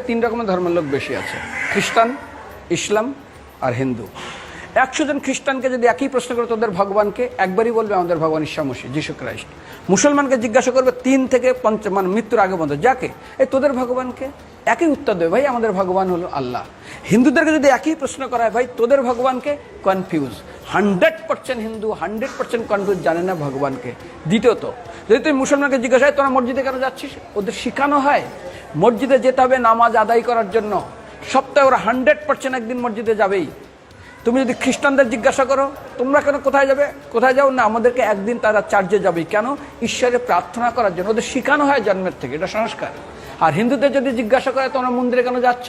তিন রকমের ধর্মের লোক বেশি আছে, খ্রিস্টান, ইসলাম আর হিন্দু। 100 জন খ্রিস্টানকে যদি একই প্রশ্ন করে তোদের ভগবানকে, একবারই বলবে আমাদের ভগবান ঈসা মসীহ, যিশু খ্রাইস্ট। মুসলমানকে জিজ্ঞাসা করবে 3 থেকে 5 মানে মৃত্যুর আগে পর্যন্ত, যাকে এই তোদের ভগবানকে, একই উত্তর দেবে, ভাই আমাদের ভগবান হলো আল্লাহ। হিন্দুদেরকে যদি একই প্রশ্ন করা হয়, ভাই তোদের ভগবানকে, কনফিউজ। 100% হিন্দু 100% কনফিউজ, জানে না ভগবানকে। দ্বিতীয়ত, যদি তুই মুসলমানকে জিজ্ঞাসা হয় তোরা মসজিদে কেন যাচ্ছিস, ওদের শেখানো হয় মসজিদে যেতে হবে নামাজ আদায় করার জন্য। সপ্তাহে ওরা 100% একদিন মসজিদে যাবেই। তুমি যদি খ্রিস্টানদের জিজ্ঞাসা করো তোমরা কেন কোথায় যাবে, কোথায় যাও না, আমাদেরকে একদিন তারা চার্চে যাবে। কেন? ঈশ্বরে প্রার্থনা করার জন্য। ওদের শেখানো হয় জন্মের থেকে, এটা সংস্কার। আর হিন্দুদের যদি জিজ্ঞাসা করে তোমরা মন্দিরে কেন যাচ্ছ,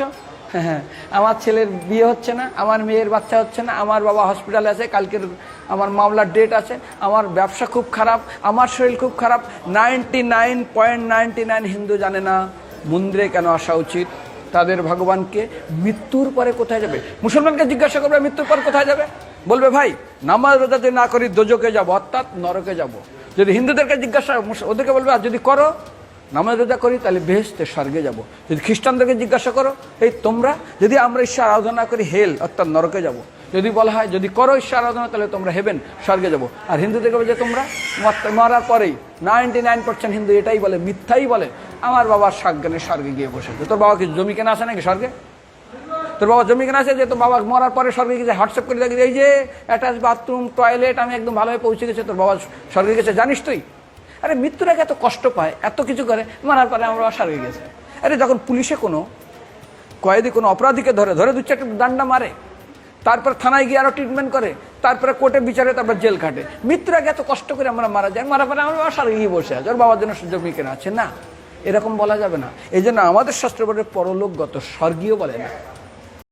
হ্যাঁ আমার ছেলের বিয়ে হচ্ছে না, আমার মেয়ের বাচ্চা হচ্ছে না, আমার বাবা হসপিটালে আছে, কালকের আমার মামলার ডেট আছে, আমার ব্যবসা খুব খারাপ, আমার শরীর খুব খারাপ। 99.99 হিন্দু জানে না মন্দিরে কেন আসা উচিত, তাদের ভগবানকে মৃত্যুর পরে কোথায় যাবে। মুসলমানকে জিজ্ঞাসা করবে মৃত্যুর পর কোথায় যাবে, বলবে ভাই নামাজ রোজা যদি না করি দোজকে যাব, অর্থাৎ নরকে যাব। যদি হিন্দুদেরকে জিজ্ঞাসা, ওদেরকে বলবে আর যদি করো নামাজ রোজা করি তাহলে বেহেশতে স্বর্গে যাব। যদি খ্রিস্টানদেরকে জিজ্ঞাসা করো, এই তোমরা যদি আমরা ঈশ্বর আরাধনা করি হেল অর্থাৎ নরকে যাব। যদি বলা হয় যদি করো ঈশ্বর আরাধনা তাহলে তোমরা হেবেন স্বর্গে যাব। আর হিন্দুদেরকে বলে যে তোমরা মরার পরেই 99% হিন্দু এটাই বলে, মিথ্যাই বলে, আমার বাবার সাজ্ঞানে স্বর্গে গিয়ে বসেছে। তোর বাবা কি জমি কেনা আছে নাকি স্বর্গে? তোর বাবা জমি কেনা আছে যে তোর বাবা মরার পরে স্বর্গে গিয়ে হোয়াটসঅ্যাপ করে দেখি এই যে অ্যাটাচ বাথরুম টয়লেট আমি একদম ভালোভাবে পৌঁছে গেছে, তোর বাবা স্বর্গে গেছে জানিস তুই? আরে মৃত্যুর আগে এত কষ্ট পায়, এত কিছু করে, মারার পরে আমার বাবা স্বর্গে গেছে। আরে যখন পুলিশে কোনো কয়েদি কোনো অপরাধীকে ধরে 2-4টা ডান্ডা মারে, তারপর থানায় গিয়ে আরো ট্রিটমেন্ট করে, তারপরে কোর্টে বিচারে, তারপর জেল কাটে। মৃত্যুর আগে এত কষ্ট করে আমরা মারা যাই, মারা পরে আমার বাবা স্বর্গে গিয়ে বসে আছে, ওর বাবার জন্য জমি কেনা আছে না, এরকম বলা যাবে না। এই জন্য আমাদের শাস্ত্র বলে পরলোকগত, স্বর্গীয় বলে না।